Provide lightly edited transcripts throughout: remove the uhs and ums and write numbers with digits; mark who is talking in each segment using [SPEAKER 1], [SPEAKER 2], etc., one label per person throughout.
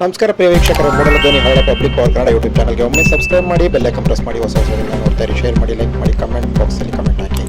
[SPEAKER 1] ನಮಸ್ಕಾರ ಪ್ರಿಯ ವೀಕ್ಷಕರೇ, ಮೂಡಲ ಧ್ವನಿ ಹರಳ ಪಬ್ಲಿಕ್ ಪವರ್ ಕನ್ನಡ ಯೂಟ್ಯೂಬ್ ಚಾನಲ್ಗೆ ಒಮ್ಮೆ ಸಬ್ಸ್ಕ್ರೈಬ್ ಮಾಡಿ, ಬೆಲ್ ಐಕಾನ್ ಪ್ರೆಸ್ ಮಾಡಿ, ಹೊಸ ವಿಡಿಯೋಗಳನ್ನ ನೋಡ್ತಾ ಇರಿ. ಶೇರ್ ಮಾಡಿ, ಲೈಕ್ ಮಾಡಿ, ಕಮೆಂಟ್ ಬಾಕ್ಸಲ್ಲಿ ಕಮೆಂಟ್ ಹಾಕಿ.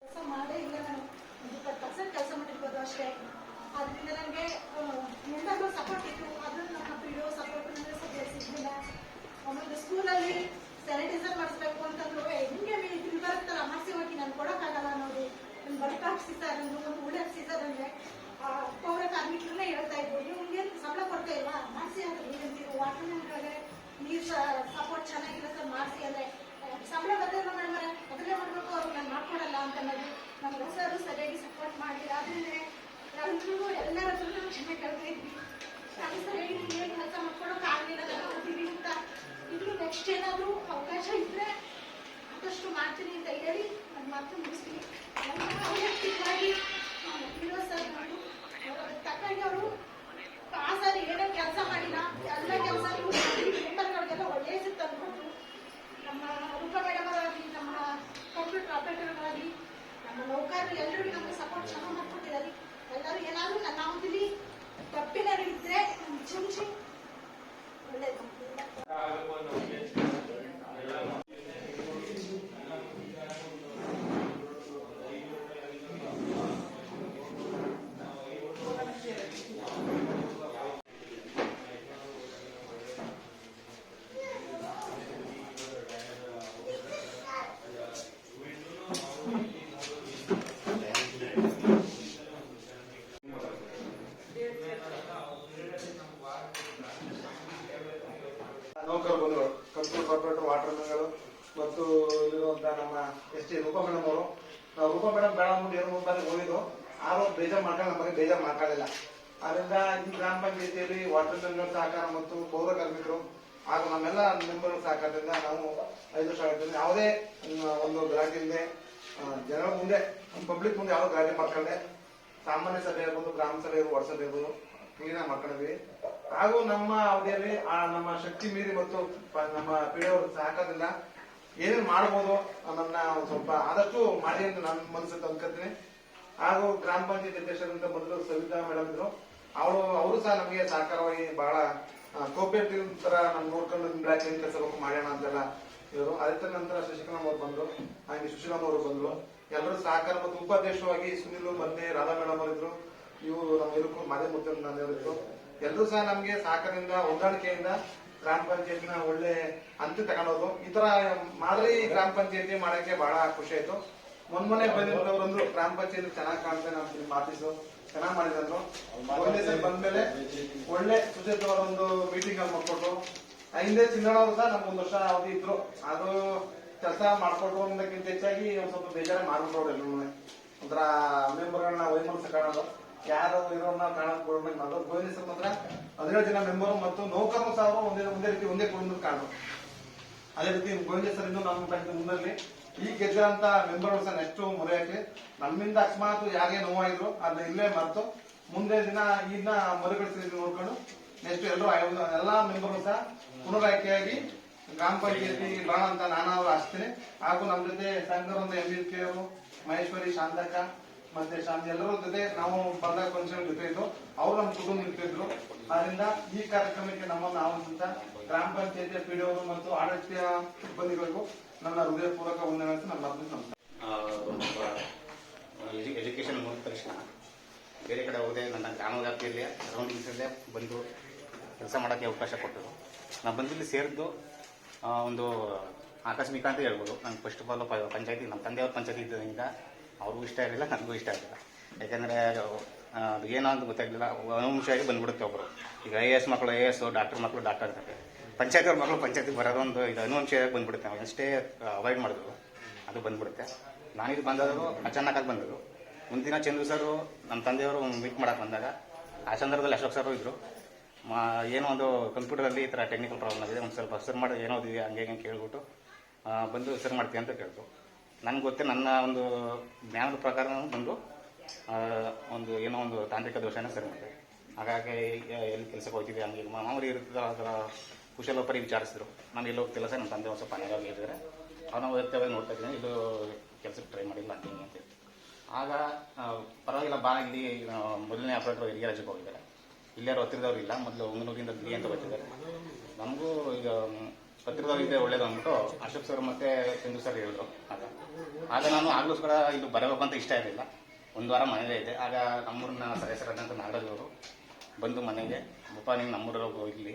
[SPEAKER 2] ಕೆಲಸ ಮಾಡೇ ಇಲ್ಲ. ನಾನು 20% ಕೆಲಸ ಮಾಡಿರ್ಬೋದು ಅಷ್ಟೇ. ಅದರಿಂದ ನನಗೆ ಎಲ್ಲರೂ ಸಪೋರ್ಟ್ ಇತ್ತು. ಅದನ್ನು ನಮ್ಮ ಪಿಡಿಒ ಸಪೋರ್ಟ್ ನನಗೆ ಸಿಗಲಿಲ್ಲ. ಆಮೇಲೆ ಸ್ಕೂಲಲ್ಲಿ ಸ್ಯಾನಿಟೈಸರ್ ಮಾಡಿಸ್ಬೇಕು ಅಂತಂದ್ರು, ನಿಮಗೆ ಇಲ್ಲಿ ಬರುತ್ತಲ್ಲ ಮಾಡಿಸಿ ಹೋಗಿ ನಾನು ಕೊಡೋಕ್ಕಾಗಲ್ಲ ನೋಡಿ, ನನ್ನ ಬಡಕ ಹಾಕ್ಸಿದ್ದಾರೆ, ಒಂದು ಉಳ್ಳೆ ಹಾಕ್ಸಿದ್ದಾರೆ ಅಂದರೆ ಪೌರ ಕಾರ್ಮಿಕರನ್ನೇ ಹೇಳ್ತಾ ಇದ್ರು, ನಿಮ್ಗೆ ಸಂಬಳ ಕೊಡ್ತಾ ಇಲ್ವಾ, ಮಾಡಿಸಿ ಅಂದ್ರೆ ನೀರಂತೀರು. ವಾಟರ್ ಮ್ಯಾನ್ಗಳಿಗೆ ನೀರು ಸಪೋರ್ಟ್ ಚೆನ್ನಾಗಿಲ್ಲ ಸರ್, ಮಾಡಿಸಿ ಅಂದರೆ ಸಂಬಳ ಬದಲ ಮೇಡಮ್ ಮೊದಲೇ ಮಾಡಬೇಕು, ಅವ್ರಿಗೆ ನಾನು ಮಾಡ್ಕೊಡಲ್ಲ ಅಂತ ಅನ್ನೋದು. ನಮ್ಮ ಹೊಸರು ಸರಿಯಾಗಿ ಸಪೋರ್ಟ್ ಮಾಡಿಲ್ಲ. ಆದ್ರಿಂದ ಎಲ್ಲರಿಗೂ ಎಲ್ಲರ ಹತ್ರ ಕ್ಷಮೆ ಕೇಳ್ತಾ ಇದ್ವಿ. ನಾನು ಸರಿಯಾಗಿ ಏನು ಕೆಲಸ ಮಾಡ್ಕೊಡೋಕೆ ಆಗಲಿಲ್ಲ ಅಂತ. ಇದು ನೆಕ್ಸ್ಟ್ ಏನಾದರೂ ಅವಕಾಶ ಇದ್ರೆ ಆದಷ್ಟು ಮಾಡ್ತೀನಿ ಅಂತ ಹೇಳಿ ನನ್ನ ಮಾತು ಮುಗಿಸ್ತೀನಿ. ನೌಕರರು ಎಲ್ಲರೂ ನಮಗೆ ಸಪೋರ್ಟ್ ಚೆನ್ನಾಗಿ ಮಾಡ್ಕೊಟ್ಟಿದ್ದಾರೆ. ಎಲ್ಲರೂ ಏನಾದರೂ ನನ್ನ ಅವಧಿಲಿ ತಪ್ಪಿನಾರು ಇದ್ರೆ ಕ್ಷಮಿಸಿ. ಒಳ್ಳೇದು.
[SPEAKER 3] ನೌಕರರು ಬಂದರು, ಕಂಪ್ಯೂಟರ್ ಆಪರೇಟರ್, ವಾಟರ್ ಮ್ಯಾನ್ಗಳು ಮತ್ತು ಇಲ್ಲಿರುವಂತಹ ನಮ್ಮ ರೂಪಾ ಮೇಡಮ್ ಅವರು. ನಾವು ರೂಪಾ ಮೇಡಮ್ ಬೇಡ ಅಂದ್ಬಿಟ್ಟು ಏನು ಮುಂದೆ ಹೋಗಿದ್ದು, ಆರು ಬೇಜಾರು ಮಾಡ್ಕೊಂಡು ನಮಗೆ ಬೇಜಾರು ಮಾಡ್ಕೊಳ್ಳಿಲ್ಲ. ಆದ್ರಿಂದ ಈ ಗ್ರಾಮ ಪಂಚಾಯತಿಯಲ್ಲಿ ವಾಟರ್ ಮ್ಯಾನ್ಗಳ ಸಹಕಾರ ಮತ್ತು ಪೌರ ಕಾರ್ಮಿಕರು ಹಾಗೂ ನಮ್ಮೆಲ್ಲ ಮೆಂಬರ್ಗಳ ಸಹಕಾರದಿಂದ ನಾವು 5 ವರ್ಷ ಆಗುತ್ತದೆ ಯಾವುದೇ ಒಂದು ಗಲಾಟೆ ಇಲ್ಲದೆ ಜನರ ಮುಂದೆ ಪಬ್ಲಿಕ್ ಮುಂದೆ ಯಾವುದೋ ಗಲಾಟೆ ಮಾಡ್ಕೊಂಡೆ ಸಾಮಾನ್ಯ ಸಭೆ ಇರ್ಬೋದು, ಗ್ರಾಮ ಸಭೆ ಇರ್ಬೋದು, ವಾರ್ಡ್ ಸಭೆ ಇರ್ಬೋದು ಕ್ಲೀನ್ ಆಗಿ ಮಾಡ್ಕೊಂಡಿದ್ವಿ. ಹಾಗೂ ನಮ್ಮ ಅವಧಿಯಲ್ಲಿ ನಮ್ಮ ಶಕ್ತಿ ಮೀರಿ ಮತ್ತು ನಮ್ಮ ಪಿಡಿಯವರ ಸಹಕಾರದಿಂದ ಏನೇನು ಮಾಡ್ಬೋದು ನನ್ನ ಸ್ವಲ್ಪ ಆದಷ್ಟು ಮಾಡಿ ಅಂತ ನನ್ನ ಮನಸ್ಸು ಅನ್ಕೋತೀನಿ. ಹಾಗೂ ಗ್ರಾಮ ಪಂಚಾಯತ್ ಅಧ್ಯಕ್ಷರಂತ ಮೊದಲು ಸವಿತಾ ಮೇಡಮ್ ಇದ್ರು, ಅವರು ಸಹ ನಮಗೆ ಸಹಕಾರವಾಗಿ ಬಹಳ ಕೋಪರೇಟಿವ್ ತರ ನಮ್ ನೋಡ್ಕೊಂಡು ಬ್ಲಾಕ್ ಏನ್ ಕೆಲಸ ಮಾಡೋಣ ಅಂತೆಲ್ಲ ಇವರು. ಅದೇ ನಂತರ ಶಶಿಕಲಾ ಅವರು ಬಂದ್ರು, ಹಾಗೆ ಸುಶೀಲಮ್ಮ ಅವರು ಬಂದ್ರು. ಎಲ್ಲರೂ ಸಹಕಾರ ಮತ್ತು ಉಪಾಧ್ಯಕ್ಷವಾಗಿ ಸುನಿಲ್ ಮತ್ತೆ ರಾಧಾ ಮೇಡಮ್ ಅವರಿದ್ರು, ಇವರು ನಮ್ಮ ಇದಕ್ಕೂ ಮಾದೇ ಮುತ್ತಿದ್ರು. ಎಲ್ಲರೂ ಸಹ ನಮ್ಗೆ ಸಹಕಾರದಿಂದ ಹೊಂದಾಣಿಕೆಯಿಂದ ಗ್ರಾಮ ಪಂಚಾಯತ್ನ ಒಳ್ಳೆ ಹಂತ ತಗೊಂಡೋದು. ಈ ತರ ಮಾದರಿ ಗ್ರಾಮ ಪಂಚಾಯತಿ ಮಾಡಕ್ಕೆ ಬಹಳ ಖುಷಿ ಆಯ್ತು. ಮೊನ್ನೆ ಬಂದಿರೋರು ಗ್ರಾಮ ಪಂಚಾಯತ್ ಚೆನ್ನಾಗಿ ಕಾಣ್ತೇನೆ ನಮ್ಮ ಆಫೀಸು ಚೆನ್ನಾಗಿ ಮಾಡಿದ್ರು. ಒಂದೇ ಸರಿ ಬಂದ್ಮೇಲೆ ಒಳ್ಳೆ ಸುಚಿತವಾದ ಒಂದು ಮೀಟಿಂಗ್ ಅಲ್ಲಿ ಮಾಡ್ಕೊಟ್ಟು, ಹಿಂದೆ ಚಿನ್ನವರು ಸಹ ನಮ್ಗೆ 1 ವರ್ಷ ಅವಧಿ ಇದ್ರು, ಅದು ಕೆಲಸ ಮಾಡ್ಕೊಟ್ಟು ಅನ್ನೋದಕ್ಕಿಂತ ಹೆಚ್ಚಾಗಿ ಒಂದ್ ಸ್ವಲ್ಪ ಬೇಜಾರು ಮಾಡ್ಬಿಟ್ಟವ್ರು ಎಲ್ಲರೂ. ಒಂಥರ ಮೆಂಬರ್ಗಳನ್ನ ವೈಮನಸ್ಸು ಕಾಣೋದು, ಯಾರು ಇರೋನ್ನ ಕಾಣೋದು ಮಾಡೋದು. ಗೋವಿಂದ ಮಾತ್ರ 17 ಜನ ಮೆಂಬರ್ ಮತ್ತು ನೌಕರರು ಸಹ ಒಂದೇ ರೀತಿ ಒಂದೇ ಕುಟುಂಬದ ಕಾಣೋದು. ಅದೇ ರೀತಿ ಗೋವಿಂದ ಸರ್ ಇನ್ನು ನಮ್ಮ ಪಂಚಾಯತ್ ಮುಂದಲ್ಲಿ ಈ ಗೆದ್ದಂತ ಮೆಂಬರ್ ಸಹ ನೆಕ್ಸ್ಟ್ ಮರೆಯಕ್ಕೆ ನಮ್ಮಿಂದ ಅಕಸ್ಮಾತ್ ಯಾರೇ ನೋವಾಗಿದ್ರು ಅದನ್ನ ಇಲ್ಲೇ ಮರೆತು ಮುಂದೆ ದಿನ ಇದನ್ನ ಮರುಕಳಿಸಿ ನೋಡ್ಕೊಂಡು ನೆಕ್ಸ್ಟ್ ಎಲ್ಲಾ ಮೆಂಬರ್ ಸಹ ಪುನರಾಯ್ಕೆಯಾಗಿ ಗ್ರಾಮ ಪಂಚಾಯತಿ ಬರೋಣ ಅಂತ ನಾನು ಆಸ್ತೀನಿ. ಹಾಗೂ ನಮ್ಮ ಜೊತೆ ಸಂಘದ MLK ಅವರು, ಮಹೇಶ್ವರಿ, ಶಾಂತಕ ಮತ್ತೆ ಶಾಂತಿ ಎಲ್ಲರ ಜೊತೆ ನಾವು ಬಂದಾಗ ಫಂಕ್ಷನ್ ಜೊತೆ ಇದ್ದು ಅವ್ರು ನಮ್ಮ ಕುಟುಂಬ ಇರ್ತಿದ್ರು. ಆದ್ರಿಂದ ಈ ಕಾರ್ಯಕ್ರಮಕ್ಕೆ ನಮ್ಮನ್ನು ಆಹ್ವಾನಿಸಿದ ಗ್ರಾಮ ಪಂಚಾಯತಿಯ ಪಿಡಿಒರು ಮತ್ತು ಆಡಳಿತ ಸಿಬ್ಬಂದಿಗಳಿಗೂ ನನ್ನ ಹೃದಯಪೂರ್ವಕ ವಂದನೆಗಳನ್ನು ನನ್ನ
[SPEAKER 4] ಎಜುಕೇಶನ್ ಮುಗಿದ ತಕ್ಷಣ ಬೇರೆ ಕಡೆ ಹೋಗದೆ ನನ್ನ ಗ್ರಾಮ ವ್ಯಾಪ್ತಿಯಲ್ಲಿ ಸರೌಂಡಿಂಗ್ಸಲ್ಲೇ ಬಂದು ಕೆಲಸ ಮಾಡೋಕ್ಕೆ ಅವಕಾಶ ಕೊಟ್ಟರು. ನಾನು ಬಂದಿಲ್ಲಿ ಸೇರಿದ್ದು ಒಂದು ಆಕಸ್ಮಿಕ ಅಂತ ಹೇಳ್ಬೋದು. ನಂಗೆ ಫಸ್ಟ್ ಆಫ್ ಆಲ್ ಪಂಚಾಯತಿ ನಮ್ಮ ತಂದೆಯವ್ರ ಪಂಚಾಯತಿ ಇದ್ದರಿಂದ ಅವ್ರಿಗೂ ಇಷ್ಟ ಇರಲಿಲ್ಲ, ನನಗೂ ಇಷ್ಟ ಆಗಿಲ್ಲ. ಯಾಕೆಂದರೆ ಅದು ಏನೋ ಅಂತ ಗೊತ್ತಾಗಲಿಲ್ಲ, ಅನುವಂಶವಾಗಿ ಬಂದ್ಬಿಡುತ್ತೆ ಒಬ್ಬರು. ಈಗ IAS ಮಕ್ಕಳು IAS, ಡಾಕ್ಟರ್ ಮಕ್ಕಳು ಡಾಕ್ಟರ್ ಇರ್ತಾರೆ, ಪಂಚಾಯತಿಯವ್ರ ಮಕ್ಕಳು ಪಂಚಾಯತಿಗೆ ಬರೋದೊಂದು ಇದು ಅನುವಂಶವಾಗಿ ಬಂದ್ಬಿಡುತ್ತೆ. ನಾವು ಎಷ್ಟೇ ಅವಾಯ್ಡ್ ಮಾಡಿದ್ರು ಅದು ಬಂದ್ಬಿಡುತ್ತೆ. ನಾನಿದು ಬಂದವರು ಅಚಾನಕ್ಕಾಗಿ ಬಂದರು. ಮುಂದಿನ ಚಂದ್ರು ಸರು ನಮ್ಮ ತಂದೆಯವರು ಮೀಟ್ ಮಾಡಕ್ಕೆ ಬಂದಾಗ ಆ ಸಂದರ್ಭದಲ್ಲಿ ಅಶೋಕ್ ಸರ್ ಇದ್ರು. ಏನೋ ಒಂದು ಕಂಪ್ಯೂಟರಲ್ಲಿ ಈ ಥರ ಟೆಕ್ನಿಕಲ್ ಪ್ರಾಬ್ಲಮ್ ಆಗಿದೆ, ಒಂದು ಸ್ವಲ್ಪ ಸರ್ ಮಾಡಿ ಏನೋ ಇದೀವಿ ಹಂಗೆ ಕೇಳ್ಬಿಟ್ಟು ಬಂದು ಸರ್ ಮಾಡ್ತೀವಿ ಅಂತ ಕೇಳಿದ್ರು. ನನಗೆ ಗೊತ್ತೇ ನನ್ನ ಒಂದು ಜ್ಞಾನದ ಪ್ರಕಾರ ಬಂದು ಒಂದು ಏನೋ ಒಂದು ತಾಂತ್ರಿಕ ದೋಷನ ಸರಿ ಮಾಡಿದೆ. ಹಾಗಾಗಿ ಎಲ್ಲಿ ಕೆಲಸಕ್ಕೆ ಹೋಗ್ತೀವಿ ಹಂಗೆ ಮಾಮೂಲಿ ಇರ್ತದೆ ಅದರ ಕುಶಲೋಪರಿ ವಿಚಾರಿಸಿದ್ರು. ನಾನು ಎಲ್ಲಿ ಹೋಗ್ತಿಲ್ಲ ಸರ್, ನಮ್ಮ ತಂದೆ ಒಂದು ಸ್ವಲ್ಪ ಅನೇಕ ಹೇಳಿದರೆ ಅವನ ವ್ಯಕ್ತಿಯಾಗಿ ನೋಡ್ತಾ ಇದ್ದೀನಿ, ಇಲ್ಲೂ ಕೆಲಸಕ್ಕೆ ಟ್ರೈ ಮಾಡಿಲ್ಲ ಅಂತ ಹಿಂಗೆ ಅಂತ ಹೇಳ್ತೀನಿ. ಆಗ ಪರವಾಗಿಲ್ಲ ಬಾ, ಇಲ್ಲಿ ಮೊದಲನೇ ಆಪರೇಟರ್ ಹಿರಿಯ ರಜೆಗೆ ಹೋಗಿದ್ದಾರೆ, ಇಲ್ಲಾರು ಹತ್ತಿರದವ್ರು ಇಲ್ಲ, ಮೊದಲು ಒಂಗನೂರಿಂದ ಗಿರಿ ಅಂತ ಬರ್ತಿದ್ದಾರೆ. ನಮಗೂ ಈಗ ಹತ್ತಿರದವ್ರು ಇದ್ದರೆ ಒಳ್ಳೇದು ಅಂದ್ಬಿಟ್ಟು ಅಶೋಕ್ ಸರ್ ಮತ್ತು ಚಂದ್ರು ಸರ್ ಹೇಳಿದ್ರು. ಆಗ ನಾನು ಆಗಲೂ ಕೂಡ ಇಲ್ಲಿ ಬರಬೇಕು ಅಂತ ಇಷ್ಟ ಇರಲಿಲ್ಲ. 1 ವಾರ ಮನೇಲೇ ಇದೆ. ಆಗ ನಮ್ಮೂರಿನ ಸದಸ್ಯರಾದಂಥ ನಾಗರಾಜ್ ಅವರು ಬಂದು ಮನೆಗೆ ಅಪ್ಪ ನೀವು ನಮ್ಮೂರಲ್ಲಿ ಹೋಗ್ಲಿ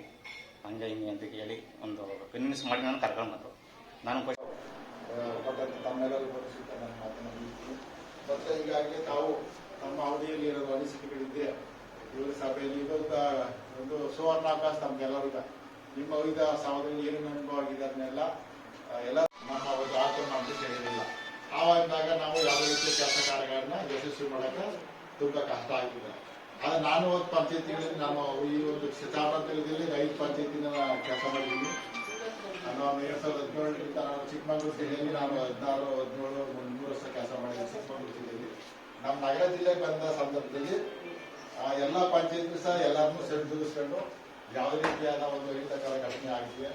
[SPEAKER 4] ಹಂಗೆ ಹಿಂಗೆ ಅಂತ ಕೇಳಿ ಒಂದು ಕನ್ವಿನ್ಸ್ ಮಾಡಿ ನಾನು ಕರ್ಕೊಂಡು ಬಂದರು. ನಾನು
[SPEAKER 1] ತಮ್ಮೆಲ್ಲರಿಗೂ ನನ್ನ ಮಾತನಾಡಿದ್ದೀನಿ. ಮತ್ತು ಈಗಾಗಲೇ ತಾವು ನಮ್ಮ ಅವಧಿಯಲ್ಲಿ ಇರೋದು ಅನಿಸಿಕೆಗಳಿದ್ದೆ ಇವರ ಸಭೆಯಲ್ಲಿ ಒಂದು ಸುವರ್ಣಾವಕಾಶ ನಮ್ಗೆಲ್ಲರಿಗೂ ನಿಮ್ಮ ವಿವಿಧ ಸಹೋದರಿ ಏನೇನು ಅನುಭವ ಆಗಿದೆ ಅದನ್ನೆಲ್ಲ ಎಲ್ಲ ನಮ್ಮ ಒಂದು ಆಚರಣೆ ಅಂತ ಹೇಳಿರಲಿಲ್ಲ. ಆವಾಗ ನಾವು ಯಾವುದೇ ರೀತಿಯ ಕೆಲಸ ಕಾರ್ಯಗಳನ್ನ ಯಶಸ್ವಿ ಮಾಡೋಕ್ಕೆ ತುಂಬ ಕಷ್ಟ ಆಗಿದೆ. ಆದರೆ ನಾನು ಒಂದು ಪಂಚಾಯತಿಗಳಲ್ಲಿ ನಾನು ಈ ಒಂದು ಚಾಮರಾಜನಗರದಲ್ಲಿ 5 ಪಂಚಾಯತಿನ ಕೆಲಸ ಮಾಡಿದ್ದೀನಿ. ನಾನು 2017 ನಾನು ಚಿಕ್ಕಮಗಳೂರು ಜಿಲ್ಲೆಯಲ್ಲಿ ನಾನು 16, 17, 3 ವರ್ಷ ಕೆಲಸ ಮಾಡಿದ್ದೀನಿ ಚಿಕ್ಕಮಗಳೂರು ಜಿಲ್ಲೆಯಲ್ಲಿ. ನಮ್ಮ ನಗರ ಜಿಲ್ಲೆಗೆ ಬಂದ ಸಂದರ್ಭದಲ್ಲಿ ಎಲ್ಲ ಪಂಚಾಯತ್ ಸಹ ಎಲ್ಲರನ್ನೂ ಸರಿದೂಗಿಸ್ಕೊಂಡು ಯಾವುದೇ ರೀತಿಯಾದ ಒಂದು ಹಿತಕರ ಘಟನೆ ಆಗಿದೆ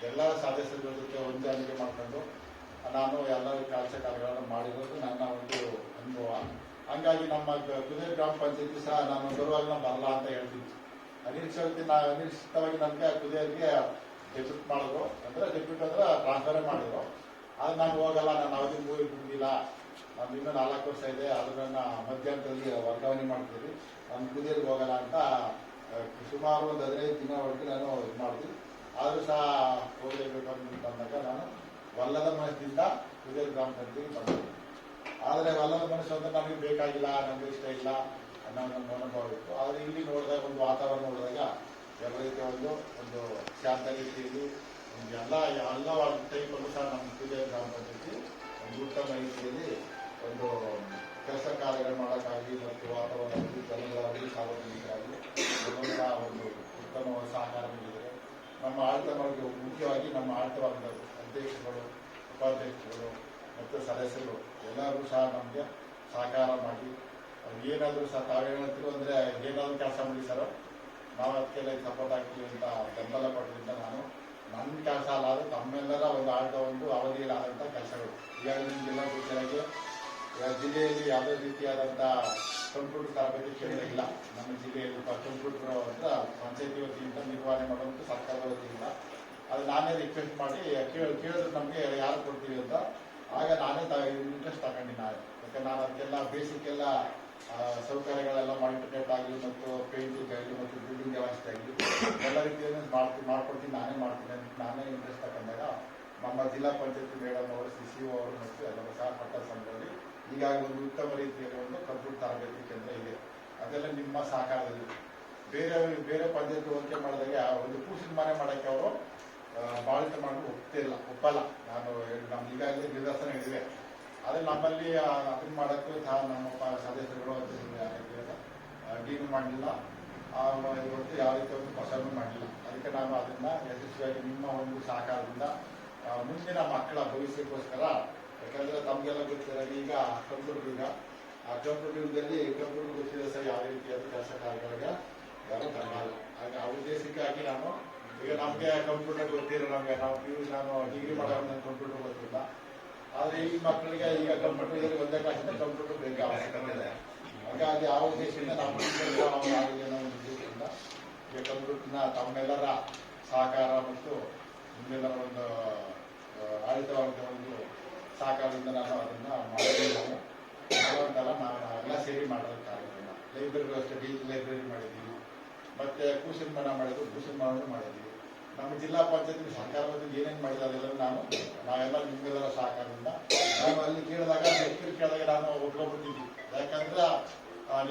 [SPEAKER 1] ಎಲ್ಲ ಸದಸ್ಯರ ಜೊತೆ ಹೊಂದಾಣಿಕೆ ಮಾಡಿಕೊಂಡು ನಾನು ಎಲ್ಲ ಕೆಲಸ ಕಾರ್ಯಗಳನ್ನು ಮಾಡಿರೋದು ನನ್ನ ಒಂದು ಹಂಗಾಗಿ ನಮ್ಮ ಕುದುರೆ ಗ್ರಾಮ ಪಂಚಾಯತಿ ಸಹ ನಾನು ಬರುವಾಗ ನಾನು ಬರಲ್ಲ ಅಂತ ಹೇಳ್ತೀನಿ. ಅನಿರೀಕ್ಷಿತವಾಗಿ ನನಗೆ ಕುದುರೆಗೆ ಡೆಪ್ಯೂಟ್ ಮಾಡಿದ್ರು, ಅಂದ್ರೆ ಡೆಪ್ಯೂಟ್ ಅಂದ್ರೆ ಟ್ರಾನ್ಸ್ಫರೇ ಮಾಡಿದ್ರು. ಅದು ನಾನು ಹೋಗಲ್ಲ, ನಾನು ಅವಧಿ ಮುಗಿದಿಲ್ಲ, ನಾನು ಇನ್ನೂ 4 ವರ್ಷ ಇದೆ, ಅದನ್ನ ಮಧ್ಯಾಹ್ನದಲ್ಲಿ ವರ್ಗಾವಣೆ ಮಾಡ್ತೀವಿ, ನಾನು ಕುದುರೆಗೆ ಹೋಗಲ್ಲ ಅಂತ ಸುಮಾರು ಒಂದು 15 ದಿನವರೆಗೆ ನಾನು ಇದು ಮಾಡಿದ್ವಿ. ಆದರೂ ಸಹ ಹೋಗಲೇಬೇಕು ಅಂತ ಅಂದಾಗ ನಾನು ವಲ್ಲದ ಮನಸ್ಸಿನಿಂದ ಕುದುರೆ ಗ್ರಾಮ ಪಂಚಾಯತಿಗೆ ಬಂದಿದ್ದೆ. ಆದರೆ ವಲ್ಲದ ಮನಸ್ಸು ಅಂತ ನಮಗೆ ಬೇಕಾಗಿಲ್ಲ, ನಮಗೆ ಇಷ್ಟ ಇಲ್ಲ ಅನ್ನೋ ನಮ್ಮ ಅನುಭವ ಇತ್ತು. ಆದರೆ ಇಲ್ಲಿ ನೋಡಿದಾಗ ಒಂದು ವಾತಾವರಣ ನೋಡಿದಾಗ ಎಲ್ಲ ರೀತಿಯ ಒಂದು ಶಾಂತ ರೀತಿಯಲ್ಲಿ ಎಲ್ಲ ಟೈಪಲ್ಲೂ ಸಹ ನಮ್ಮ ಕುದುರೆ ಗ್ರಾಮ ಪಂಚಾಯತಿ ಒಂದು ಉತ್ತಮ ರೀತಿಯಲ್ಲಿ ಒಂದು ಕೆಲಸ ಕಾರ್ಯಗಳು ಮಾಡೋಕ್ಕಾಗಲಿ ಮತ್ತು ವಾತಾವರಣದಲ್ಲಿ ಜನಗಳಾಗಲಿ ಸಾರ್ವಜನಿಕರಾಗಲಿ ಎಲ್ಲರೂ ಸಹ ಒಂದು ಉತ್ತಮ ಸಹಕಾರ ನೀಡಿದರೆ ನಮ್ಮ ಆಡಳಿತ ಮುಖ್ಯವಾಗಿ ನಮ್ಮ ಆಡಳಿತ ಅಧ್ಯಕ್ಷರುಗಳು, ಉಪಾಧ್ಯಕ್ಷರುಗಳು ಮತ್ತು ಸದಸ್ಯರು ಎಲ್ಲರೂ ಸಹ ನಮಗೆ ಸಹಕಾರ ಮಾಡಿ ಏನಾದರೂ ಸಹ ತಾವೇನಾದ್ರು ಅಂದರೆ ಏನಾದರೂ ಕೆಲಸ ಮಾಡಿಸಾರೋ ನಾವು ಅದಕ್ಕೆಲ್ಲ ಸಪೋರ್ಟ್ ಆಗ್ತೀವಿ ಅಂತ ಬೆಂಬಲ ಕೊಡೋದ್ರಿಂದ ನಾನು ನನ್ನ ಕೆಲಸ ಅಲ್ಲಾದರೂ ತಮ್ಮೆಲ್ಲರ ಒಂದು ಆಡಳಿತ ಅವಧಿಯಲ್ಲಾದಂಥ ಕೆಲಸಗಳು ಈಗಾಗಲೇ ನಿಮಗೆಲ್ಲ ಗೊತ್ತಿರಾಗೆ ಜಿಲ್ಲೆಯಲ್ಲಿ ಯಾವುದೇ ರೀತಿಯಾದಂಥ ಕಂಪ್ಯೂಟರ್ ತರಬೇತಿ ಕೇಂದ್ರ ಇಲ್ಲ. ನಮ್ಮ ಜಿಲ್ಲೆಯಲ್ಲಿ ಕಂಪ್ಯೂಟರ್ ಅಂತ ಪಂಚಾಯತಿ ವತಿಯಿಂದ ನಿರ್ವಹಣೆ ಮಾಡುವಂಥ ಸರ್ಕಾರದ ವತಿಯಿಂದ ಅದು ನಾನೇ ರಿಕ್ವೆಸ್ಟ್ ಮಾಡಿ ಕೇಳಿದ್ರು ನಮಗೆ ಯಾರು ಕೊಡ್ತೀವಿ ಅಂತ. ಆಗ ನಾನೇ ಇಂಟ್ರೆಸ್ಟ್ ತಗೊಂಡಿನಿ ನಾನು. ಯಾಕಂದ್ರೆ ನಾನು ಅದಕ್ಕೆಲ್ಲ ಬೇಸಿಕ್ ಎಲ್ಲ ಸೌಕರ್ಯಗಳೆಲ್ಲ ಇಂಟರ್ನೆಟ್ ಆಗಲಿ ಮತ್ತು ಪೇಂಟಿಂಗ್ ಆಗಲಿ ಮತ್ತು ಬಿಲ್ಡಿಂಗ್ ವ್ಯವಸ್ಥೆ ಆಗಲಿ ಎಲ್ಲ ರೀತಿಯನ್ನು ಮಾಡ್ಕೊಡ್ತೀನಿ, ನಾನೇ ಮಾಡ್ತೀನಿ ಅಂತ ನಾನೇ ಇಂಟ್ರೆಸ್ಟ್ ತಗೊಂಡಾಗ ನಮ್ಮ ಜಿಲ್ಲಾ ಪಂಚಾಯತಿ ಮೇಡಮ್ ಅವರು, CCO ಅವರು ಮತ್ತು ಎಲ್ಲರೂ ಸಹ ಪಟ್ಟ ಸಂಘದಲ್ಲಿ ಈಗಾಗಲೇ ಒಂದು ಉತ್ತಮ ರೀತಿಯಲ್ಲಿ ಒಂದು ಕಂಪ್ಯೂಟರ್ ತರಬೇತಿ ಕೇಂದ್ರ ಇದೆ. ಅದೆಲ್ಲ ನಿಮ್ಮ ಸಹಕಾರದಲ್ಲಿ ಬೇರೆ ಪಂಚಾಯತಿ ಹೋಲಿಕೆ ಮಾಡಿದಾಗ ಒಂದು ಕೂಸಿನ ಮನೆ ಮಾಡೋಕ್ಕೆ ಅವರು ಬಾಳಿಕೆ ಮಾಡಲು ಒಪ್ಪಲ್ಲ. ನಾನು ನಮ್ಮ ಈಗಾಗಲೇ ನಿದರ್ಶನ ಇದಿವೆ. ಆದರೆ ನಮ್ಮಲ್ಲಿ ಅದನ್ನ ಮಾಡೋಕ್ಕೂ ಸಹ ನಮ್ಮ ಸದಸ್ಯರುಗಳು ಡೀಲ್ ಮಾಡಲಿಲ್ಲ, ಇವತ್ತು ಯಾವ ರೀತಿ ಒಂದು ಫಸಲು ಮಾಡಲಿಲ್ಲ. ಅದಕ್ಕೆ ನಾನು ಅದನ್ನ ಯಶಸ್ವಿಯಾಗಿ ನಿಮ್ಮ ಒಂದು ಸಹಕಾರದಿಂದ ಮುಂದಿನ ಮಕ್ಕಳ ಭವಿಷ್ಯಕ್ಕೋಸ್ಕರ, ಯಾಕಂದ್ರೆ ತಮಗೆಲ್ಲ ಗೊತ್ತಿರೋ ಈಗ ಕಂಪ್ಯೂಟರ್ ಯುಗ, ಆ ಕಂಪ್ಯೂಟರ್ ಯುಗದಲ್ಲಿ ಕಂಪ್ಯೂಟರ್ ಗೊತ್ತಿರೋ ಸಹ ಯಾವ ರೀತಿಯಾದ ಕೆಲಸ ಕಾರ್ಯಗಳಿಗೆ ಯಾರು ತರಲ್ಲ. ಹಾಗೆ ಆ ಉದ್ದೇಶಕ್ಕಾಗಿ ನಾನು ಈಗ ನಮಗೆ ಕಂಪ್ಯೂಟರ್ ಗೊತ್ತಿರೋ ನಾನು ಡಿಗ್ರಿ ಮಾಡೋದು ನನಗೆ ಕಂಪ್ಯೂಟರ್ ಗೊತ್ತಿಲ್ಲ. ಆದರೆ ಈ ಮಕ್ಕಳಿಗೆ ಈಗ ಕಂಪ್ಯೂಟರ್ ಒಂದೇ ಕ್ಲಾಸಿಂದ ಕಂಪ್ಯೂಟರ್ ಬೇಕು ಅವಶ್ಯಕತೆ ಇದೆ. ಹಾಗಾಗಿ ಆ ಉದ್ದೇಶದಿಂದ ನಮ್ಮ ಉದ್ದೇಶದಿಂದ ಈಗ ಕಂಪ್ಯೂಟರ್ನ ತಮ್ಮೆಲ್ಲರ ಸಹಕಾರ ಮತ್ತು ನಿಮ್ಮೆಲ್ಲರ ಒಂದು ಆಡಳಿತವಾದ ಒಂದು ಸಹಕಾರದಿಂದ ನಾನು ಅದನ್ನು ಮಾಡಿದ್ದೇನೆ. ನಾವೆಲ್ಲ ಸೇರಿ ಮಾಡೋದಕ್ಕೆ ಕಾರ್ಯಕ್ರಮ ಲೈಬ್ರರಿ ಅಷ್ಟೇ, ಡಿಜಿಟಲ್ ಲೈಬ್ರರಿ ಮಾಡಿದ್ದೀವಿ, ಮತ್ತೆ ಕೂಸಿನ ಮನ ಮಾಡಿದ್ದು ಕೂಸಿನ ಮನ ಮಾಡಿದ್ದೀವಿ. ನಮ್ಮ ಜಿಲ್ಲಾ ಪಂಚಾಯತಿ ಸರ್ಕಾರ ಏನೇನು ಮಾಡಿದೆ ಅದೆಲ್ಲ ನಾವೆಲ್ಲ ನಿಮ್ಗೆಲ್ಲರ ಸಹಕಾರದಿಂದ ನಾನು ಅಲ್ಲಿ ಕೇಳಿದಾಗ ನಾನು ಒಪ್ಕೊಂಡ್ಬಿಟ್ಟಿದ್ವಿ. ಯಾಕಂದ್ರೆ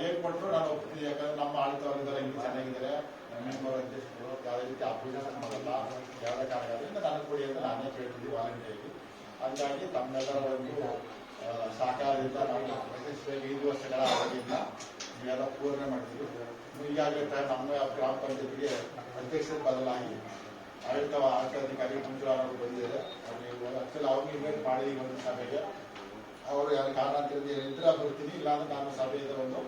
[SPEAKER 1] ಏನ್ ಕೊಟ್ಟರು ನಾನು ಒಪ್ಪಿದ್ವಿ. ಯಾಕಂದ್ರೆ ನಮ್ಮ ಆಡಳಿತವರಿದ್ದಾರೆ ಇಲ್ಲಿ ಚೆನ್ನಾಗಿದ್ದಾರೆ, ನಮ್ಮ ಅಧ್ಯಕ್ಷರು ಯಾವುದೇ ರೀತಿ ಅಪೋಸಿಷನ್ ಮಾಡಲ್ಲ, ಯಾವುದೇ ಕಾರಣದಿಂದ ನನಗೆ ಕೊಡಿ ಅಂತ ನಾನೇ ಕೇಳ್ತಿದ್ವಿ ವಾಲಂಟಿಯರ್ಗೆ. ಹಾಗಾಗಿ ತಮ್ಮೆಲ್ಲರ ಒಂದು ಸಹಕಾರದಿಂದ ನಾವು ಯಶಸ್ವಿಯಾಗಿ 5 ವರ್ಷಗಳ ಅವಧಿಯಿಂದ ಇವೆಲ್ಲ ಪೂರ್ಣ ಮಾಡಿದ್ವಿ. ಈಗಾಗಲೇ ನಮ್ಮ ಗ್ರಾಮ ಪಂಚಾಯತಿಗೆ ಅಧ್ಯಕ್ಷರು ಬದಲಾಗಿ ಆಡಳಿತಾಧಿಕಾರಿ ಮಂಜುಳಾ ಅವರು ಬಂದಿದ್ದಾರೆ. ಆಕ್ಚುಲಿ ಅವ್ರಿಗೆ ಇನ್ವೈಟ್ ಮಾಡಿ ಒಂದು ಸಭೆಗೆ ಅವರು ಯಾರು ಕಾರಣಾಂತರದಿಂದ ಇದ್ರೆ ಬರ್ತೀನಿ, ಇಲ್ಲಾಂದ್ರೆ ನಾನು ಸಭೆಯಿಂದ ಒಂದು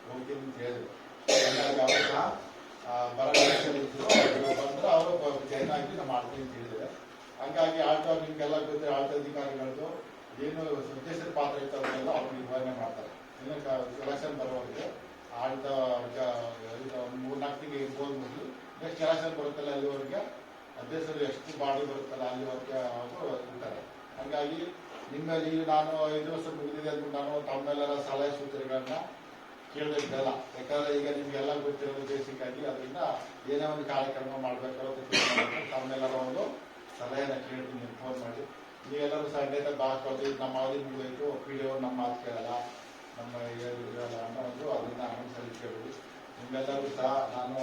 [SPEAKER 1] ಹೋಗ್ತೀನಿ ಅಂತ ಹೇಳಿದ್ರು. ಹಾಗಾಗಿ ಅವರು ಸಹ ಬಂದ್ರೆ ಅವರು ಜೈನ್ ಆಗಿ ನಾವು ಮಾಡ್ತೀನಿ ಅಂತ ಹೇಳಿದ್ದಾರೆ. ಹಂಗಾಗಿ ನಿಮ್ಗೆಲ್ಲ ಗೊತ್ತಿರೋ ಆಡಳಿತಾಧಿಕಾರಿಗಳದ್ದು ಏನು ಸದಸ್ಯರ ಪಾತ್ರ ಇರ್ತದೆಲ್ಲ ಅವ್ರು ನಿರ್ವಹಣೆ ಮಾಡ್ತಾರೆ. ಇನ್ನು ಎಲೆಕ್ಷನ್ ಬರುವವರೆಗೆ ಆಡಳಿತ 3-4 ತಿಂಗಳು ಇರ್ಬೋದು. ಮೊದಲು ನೆಕ್ಸ್ಟ್ ಎಲೆಕ್ಷನ್ ಬರುತ್ತಲ್ಲ ಅಲ್ಲಿವರೆಗೆ ಅಧ್ಯಕ್ಷರು ಎಷ್ಟು ಬಾಡಿ ಬರುತ್ತಲ್ಲ ಅಲ್ಲಿವರೆಗೆ ಅವರು ಇರ್ತಾರೆ. ಹಾಗಾಗಿ ನಿಮ್ಮಲ್ಲಿ ನಾನು 5 ವರ್ಷ ಮುಗಿದಿದೆ ಅಂತ ನಾನು ತಮ್ಮೆಲ್ಲರ ಸಲಹೆ ಸೂಚನೆಗಳನ್ನ ಕೇಳಬೇಕಲ್ಲ. ಯಾಕಂದ್ರೆ ಈಗ ನಿಮ್ಗೆಲ್ಲ ಗೊತ್ತಿರೋದು ಬೇಸಿಕ್ ಆಗಿ, ಅದರಿಂದ ಏನೇ ಒಂದು ಕಾರ್ಯಕ್ರಮ ಮಾಡಬೇಕು ತಮ್ಮೆಲ್ಲರ ಒಂದು ಸಲಹೆನ ಕೇಳ್ತೀನಿ, ಫೋನ್ ಮಾಡಿ. ನೀವೆಲ್ಲರೂ ಸಂಡೇತ ಬಾಸ್ಕೊಳ್ತೀವಿ, ನಮ್ಮ ಅವಧಿ ಮುಗಿದೋಯ್ತು, PDO ನಮ್ಮ ಮಾತು ಕೇಳಲ್ಲ, ನಮ್ಮ ಇರಲ್ಲ ಅನ್ನೋ ಒಂದು ಅದನ್ನ ಅನುಸರಿಸಿ ಕೇಳಿದ್ವಿ. ನಿಮ್ಮೆಲ್ಲರೂ ಸಹ ನಾನು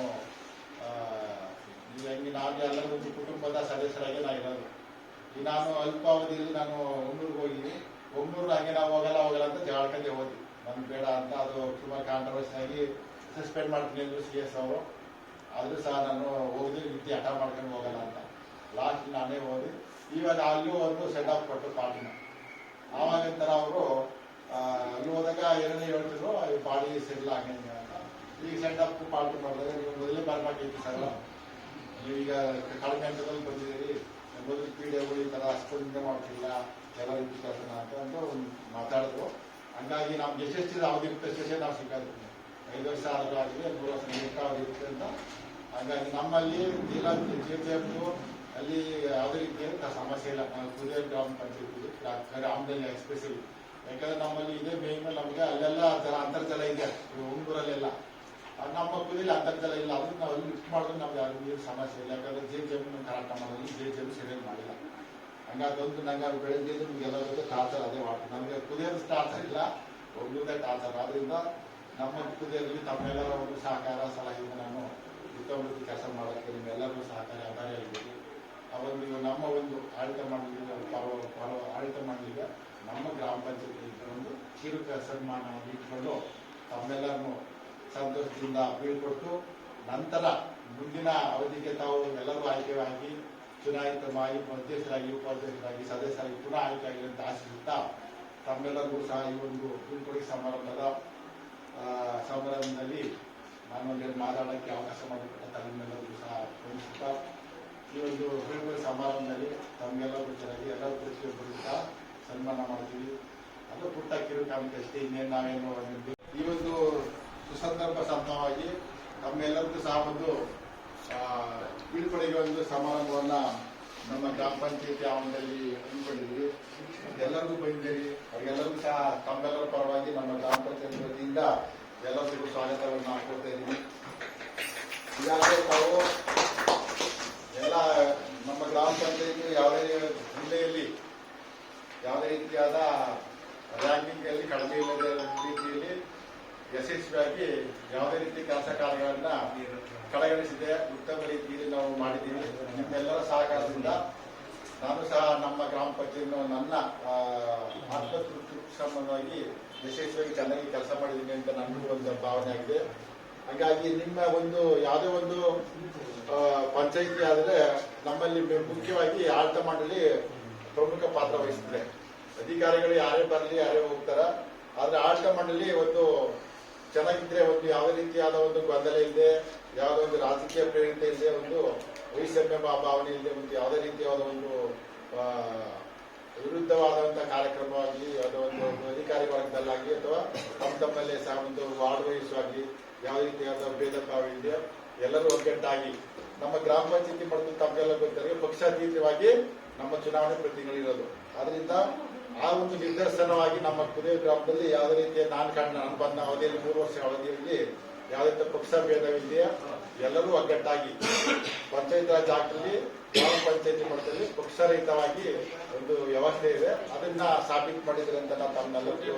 [SPEAKER 1] ಹೆಂಗೆ ನಾವು ಎಲ್ಲರೂ ಒಂದು ಕುಟುಂಬದ ಸದಸ್ಯರಾಗಿ ನಾ ಇರೋದು. ಈಗ ನಾನು ಅಲ್ಪಾವಧಿಯಲ್ಲಿ ನಾನು ಒಮ್ಮೂರಿಗೆ ಹೋಗಿದ್ವಿ. ಒಮ್ಮೂರು ಹಾಗೆ ನಾವು ಹೋಗಲ್ಲ ಅಂತ ಜಗಳಕಂಡೆ ಹೋದ್ವಿ. ನಮ್ಗೆ ಬೇಡ ಅಂತ ಅದು ಸುಮಾರು ಕಾಂಟ್ರವರ್ಸಿ ಆಗಿ ಸಸ್ಪೆಂಡ್ ಮಾಡ್ತೀನಿ ಅಂದ್ರು CS ಅವರು. ಆದರೂ ಸಹ ನಾನು ಹೋಗಿ ರೀತಿ ಹಠ ಮಾಡ್ಕೊಂಡು ಹೋಗಲ್ಲ ಅಂತ ಲಾಸ್ಟ್ ನಾನೇ ಹೋಗಿ ಇವಾಗ ಅಲ್ಲೂ ಒಂದು ಸೆಟ್ ಆಫ್ ಕೊಟ್ಟು ಪಾರ್ಟಿನ. ಆವಾಗಿಂತರ ಅವರು ಅಲ್ಲಿ ಹೋದಾಗ ಏನೇ ಹೇಳ್ತಿದ್ರು ಬಾಡಿ ಸೆಟ್ಲ್ ಆಗಂಗೆ ಅಂತ. ಈಗ ಸೆಟ್ ಆಫ್ ಪಾರ್ಟಿ ಮಾಡಿದಾಗ ನೀವು ಮೊದಲೇ ಬರ್ಬೇಕಾಗಿತ್ತು ಸರ್, ನೀವೀಗ ಕಡಿಮೆ ಹಂತದಲ್ಲಿ ಬಂದಿದ್ದೀರಿ, ಮೊದಲು PDO ಈ ಥರ ಅಷ್ಟೊಂದಿಂದ ಮಾಡ್ತಿಲ್ಲ, ಎಲ್ಲ ರೀತಿ ಕೆಲಸನ ಅಂತ ಮಾತಾಡಿದ್ರು. ಹಂಗಾಗಿ ನಮ್ಗೆ ಎಷ್ಟೆಷ್ಟಿದೆ ಅವಧಿ ಇರುತ್ತೆ ಅಷ್ಟೇ ನಾವು ಸಿಗೋದು. 5 ವರ್ಷ ಆದರೂ ಆಗಿದೆ, 3 ವರ್ಷ ಅವಧಿ ಇರುತ್ತೆ ಅಂತ. ಹಾಗಾಗಿ ನಮ್ಮಲ್ಲಿ ಜಿಲ್ಲಾ JPF ಅಲ್ಲಿ ಯಾವುದೇ ರೀತಿಯ ಸಮಸ್ಯೆ ಇಲ್ಲ. ನಾವು ಕುದೇ ಗ್ರಾಮ ಪಂಚಾಯತಿ ಗ್ರಾಮದಲ್ಲಿ ಎಕ್ಸ್ಪೆಷಲಿ, ಯಾಕಂದ್ರೆ ನಮ್ಮಲ್ಲಿ ಇದೇ ಮೇನ್ ನಮಗೆ ಅಲ್ಲೆಲ್ಲ ಅಂತರ್ಜಲ ಇದೆ, ಒಂದೂರಲ್ಲೆಲ್ಲ. ನಮ್ಮ ಕುದಿಯಲ್ಲಿ ಅಂತರ್ಜಲ ಇಲ್ಲ, ಅದನ್ನ ನಾವು ಅಲ್ಲಿ ಲಿಫ್ಟ್ ಮಾಡಿದ್ರೆ ನಮ್ಗೆ ಯಾರಿಗೂ ಸಮಸ್ಯೆ ಇಲ್ಲ. ಯಾಕಂದ್ರೆ ಜಮೀನು ಕರಾಟ ಮಾಡೋದು ಜಮೀನು ಸರಿಯಾಗಿ ಮಾಡಿಲ್ಲ. ಹಂಗಾದೊಂದು ನಂಗೆ ಬೆಳಗ್ಗೆ ನಿಮ್ಗೆಲ್ಲರಿಗೂ ಟಾರ್ಚರ್ ಅದೇ ವಾಟರ್. ನಮಗೆ ಕುದಿಯೋದು ಟಾರ್ಚರ್ ಇಲ್ಲ, ಒಬ್ಬರದೇ ಟಾರ್ಚರ್. ಆದ್ರಿಂದ ನಮ್ಮ ಕುದಿಯಲ್ಲಿ ತಮ್ಮೆಲ್ಲರ ಒಂದು ಸಹಕಾರ ಸಲಹೆಯಿಂದ ನಾನು ಉತ್ತಮ ಕೆಲಸ ಮಾಡೋಕ್ಕೆ ನಿಮ್ಮೆಲ್ಲರಿಗೂ ಸಹಕಾರ ಆಧಾರಿಯಾಗಿದೆ. ಅವರಿಗೆ ನಮ್ಮ ಒಂದು ಆಡಳಿತ ಮಂಡಳಿಗೆ ಆಡಳಿತ ಮಂಡಳಿಗೆ ನಮ್ಮ ಗ್ರಾಮ ಪಂಚಾಯತಿ ಒಂದು ಕಿರು ಸನ್ಮಾನವನ್ನು ಇಟ್ಕೊಂಡು ತಮ್ಮೆಲ್ಲರನ್ನು ಸಂತೋಷದಿಂದ ಬೀಳ್ಕೊಟ್ಟು, ನಂತರ ಮುಂದಿನ ಅವಧಿಗೆ ತಾವು ಎಲ್ಲರೂ ಆಯ್ಕೆಯಾಗಿ ಚುನಾಯಿತವಾಗಿ ಅಧ್ಯಕ್ಷರಾಗಿ ಉಪಾಧ್ಯಕ್ಷರಾಗಿ ಸದಸ್ಯರಾಗಿ ಪುನಃ ಆಯ್ಕೆ ಆಗಲಿ ಅಂತ ಆಶಿಸುತ್ತಾ, ತಮ್ಮೆಲ್ಲರಿಗೂ ಸಹ ಈ ಒಂದು ಬೀಳ್ಕೊಡುಗೆ ಸಮಾರಂಭದಲ್ಲಿ ನಾನು ಒಂದೆರಡು ಮಾತಾಡೋಕ್ಕೆ ಅವಕಾಶ ಮಾಡಿಕೊಟ್ಟ ತಮ್ಮೆಲ್ಲರಿಗೂ ಸಹ ವಂದಿಸುತ್ತಾ, ಈ ಒಂದು ಬೀಳ್ಕೊಡುಗೆ ಸಮಾರಂಭದಲ್ಲಿ ತಮ್ಮೆಲ್ಲರಿಗೂ ಚೆನ್ನಾಗಿ ಎಲ್ಲರೂ ಸಹ ಸನ್ಮಾನ ಮಾಡ್ತೀವಿ. ಅದು ಪುಟ್ಟ ಕಿರು ಕಾಮಿಕೆ ಅಷ್ಟೇ, ಇನ್ನೇನು ನಾವೇನು ಈ ಒಂದು ಸುಸಂದರ್ಭ ಸಂದರ್ಭವಾಗಿ ತಮ್ಮೆಲ್ಲರಿಗೂ ಸಹ ಒಂದು ಬೀಳ್ಕೊಡುಗೆ ಒಂದು ಸಮಾರಂಭವನ್ನ ನಮ್ಮ ಗ್ರಾಮ ಪಂಚಾಯತಿ ಆವರಣದಲ್ಲಿ ಹಮ್ಮಿಕೊಂಡಿದ್ವಿ. ಎಲ್ಲರಿಗೂ ಬಂದಿದ್ದೀರಿ, ಅವ್ರಿಗೆಲ್ಲರಿಗೂ ಸಹ ತಮ್ಮೆಲ್ಲರ ಪರವಾಗಿ ನಮ್ಮ ಗ್ರಾಮ ಪಂಚಾಯತಿ ವತಿಯಿಂದ ಎಲ್ಲರಿಗೂ ಸ್ವಾಗತವನ್ನು ಹಾಕೊಳ್ತಾ ಇದ್ದೀವಿ. ಈಗಾಗಲೇ ತಾವು ಎಲ್ಲ ನಮ್ಮ ಗ್ರಾಮ ಪಂಚಾಯತಿ ಯಾವುದೇ ಜಿಲ್ಲೆಯಲ್ಲಿ ಯಾವುದೇ ರೀತಿಯಾದ ರ್ಯಾಂಕಿಂಗ್ ಅಲ್ಲಿ ಕಡಿಮೆ ಇಲ್ಲದ ರೀತಿಯಲ್ಲಿ ಯಶಸ್ವಿಯಾಗಿ ಯಾವುದೇ ರೀತಿ ಕೆಲಸ ಕಾರ್ಯಗಳನ್ನ ಕಡೆಗಣಿಸಿದೆ ಉತ್ತಮ ರೀತಿಯಲ್ಲಿ ನಾವು ಮಾಡಿದ್ದೀವಿ. ನಿಮ್ಮೆಲ್ಲರ ಸಹಕಾರದಿಂದ ನಾನು ಸಹ ನಮ್ಮ ಗ್ರಾಮ ಪಂಚಾಯತ್ ನನ್ನ ಆತ್ಮತೃಪ್ತಿ ಸಂಬಂಧವಾಗಿ ಯಶಸ್ವಿಯಾಗಿ ಚೆನ್ನಾಗಿ ಕೆಲಸ ಮಾಡಿದ್ದೀನಿ ಅಂತ ನನಗೂ ಒಂದು ಭಾವನೆ ಆಗಿದೆ. ಹಾಗಾಗಿ ನಿಮ್ಮ ಒಂದು ಯಾವುದೇ ಒಂದು ಪಂಚಾಯಿತಿ ಆದರೆ ನಮ್ಮಲ್ಲಿ ಮುಖ್ಯವಾಗಿ ಆಡಳಿತ ಮಂಡಳಿ ಪ್ರಮುಖ ಪಾತ್ರ ವಹಿಸುತ್ತದೆ. ಅಧಿಕಾರಿಗಳು ಯಾರೇ ಬರಲಿ ಯಾರೇ ಹೋಗ್ತಾರ, ಆದ್ರೆ ಆಡಳಿತ ಮಂಡಳಿ ಒಂದು ಚೆನ್ನಾಗಿದ್ರೆ ಒಂದು ಯಾವುದೇ ರೀತಿಯಾದ ಒಂದು ಗೊಂದಲ ಇಲ್ಲದೆ, ಯಾವುದೋ ಒಂದು ರಾಜಕೀಯ ಪ್ರೇರಿತ ಇಲ್ಲದೆ, ಒಂದು ವೈಷಮ್ಯ ಭಾವನೆ ಇಲ್ಲದೆ, ಒಂದು ಯಾವುದೇ ರೀತಿಯಾದ ಒಂದು ವಿರುದ್ಧವಾದಂತಹ ಕಾರ್ಯಕ್ರಮವಾಗಿ ಅದು ಒಂದು ಅಧಿಕಾರಿ ವರ್ಗದಲ್ಲಾಗಲಿ ಅಥವಾ ತಮ್ಮಲ್ಲೇ ಸಹ ಒಂದು ವಾರ್ಡ್ ವೈಸ್ ಆಗಲಿ ಯಾವುದೇ ರೀತಿಯಾದ ಭೇದ ಭಾವ ಇದೆ, ಎಲ್ಲರೂ ಒಗ್ಗಟ್ಟಾಗಿ ನಮ್ಮ ಗ್ರಾಮ ಪಂಚಾಯತಿ ಮತ್ತು ತಮ್ಮೆಲ್ಲ ಗೊತ್ತಿರೋ ಪಕ್ಷಾತೀತವಾಗಿ ನಮ್ಮ ಚುನಾವಣೆ ಪ್ರತಿನಿಧಿಗಳಿರೋದು. ಆದ್ರಿಂದ ಆ ಒಂದು ನಿದರ್ಶನವಾಗಿ ನಮ್ಮ ಕುದೇ ಗ್ರಾಮದಲ್ಲಿ ಯಾವುದೇ ರೀತಿಯ ನಾನು ಬಂದ ಅವಧಿಯಲ್ಲಿ 3 ವರ್ಷ ಅವಧಿಯಲ್ಲಿ ಯಾವುದೇ ಪಕ್ಷ ಭೇದವಿದೆಯಾ ಎಲ್ಲರೂ ಒಗ್ಗಟ್ಟಾಗಿ ಪಂಚಾಯತ್ ರಾಜ್ ಆಕ್ಟ್ನಲ್ಲಿ ಗ್ರಾಮ ಪಂಚಾಯತಿ ಮಟ್ಟದಲ್ಲಿ ಪಕ್ಷರಹಿತವಾಗಿ ಒಂದು ವ್ಯವಸ್ಥೆ ಇದೆ. ಅದನ್ನ ಸಾಬೀತು ಮಾಡಿದ್ರೆ ಅಂತ ನಾನು ತಮ್ಮೆಲ್ಲರಿಗೂ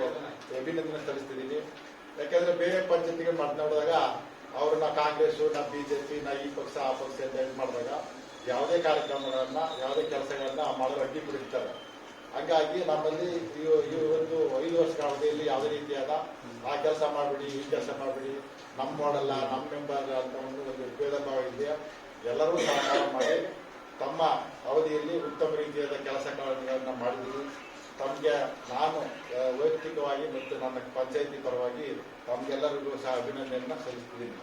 [SPEAKER 1] ಅಭಿನಂದನೆ ಸಲ್ಲಿಸ್ತಿದ್ದೀನಿ. ಯಾಕಂದ್ರೆ ಬೇರೆ ಪಂಚಾಯತಿಗೆ ಮಾತನಾಡಿದಾಗ ಅವ್ರನ್ನ ಕಾಂಗ್ರೆಸ್, ನಾ BJP, ನಾ ಈ ಪಕ್ಷ ಆ ಪಕ್ಷ ಅಂತ ಮಾಡಿದಾಗ ಯಾವುದೇ ಕಾರ್ಯಕ್ರಮಗಳನ್ನ ಯಾವುದೇ ಕೆಲಸಗಳನ್ನ ಮಾಡಲು ಅಡ್ಡಿ ಬಿಡುತ್ತಾರೆ. ಹಾಗಾಗಿ ನಮ್ಮಲ್ಲಿ ಈ ಒಂದು 5 ವರ್ಷಗಳ ಅವಧಿಯಲ್ಲಿ ಯಾವುದೇ ರೀತಿಯಾದ ಆ ಕೆಲಸ ಮಾಡಬೇಡಿ ಈ ಕೆಲಸ ಮಾಡಬೇಡಿ, ನಮ್ಮ ಮಾಡಲ್ಲ ನಮ್ಮ ಮೆಂಬರ್ ಅಂತ ಒಂದು ಭೇದ ಭಾವ ಇದೆಯಾ, ಎಲ್ಲರೂ ಸಹಕಾರ ಮಾಡಿ ತಮ್ಮ ಅವಧಿಯಲ್ಲಿ ಉತ್ತಮ ರೀತಿಯಾದ ಕೆಲಸ ಕಾರ್ಯಗಳನ್ನ ಮಾಡಿದ್ದೀವಿ. ತಮಗೆ ನಾನು ವೈಯಕ್ತಿಕವಾಗಿ ಮತ್ತು ನನ್ನ ಪಂಚಾಯತಿ ಪರವಾಗಿ ತಮ್ಗೆಲ್ಲರಿಗೂ ಸಹ ಅಭಿನಂದನೆಯನ್ನು ಸಲ್ಲಿಸ್ತಿದ್ದೀನಿ.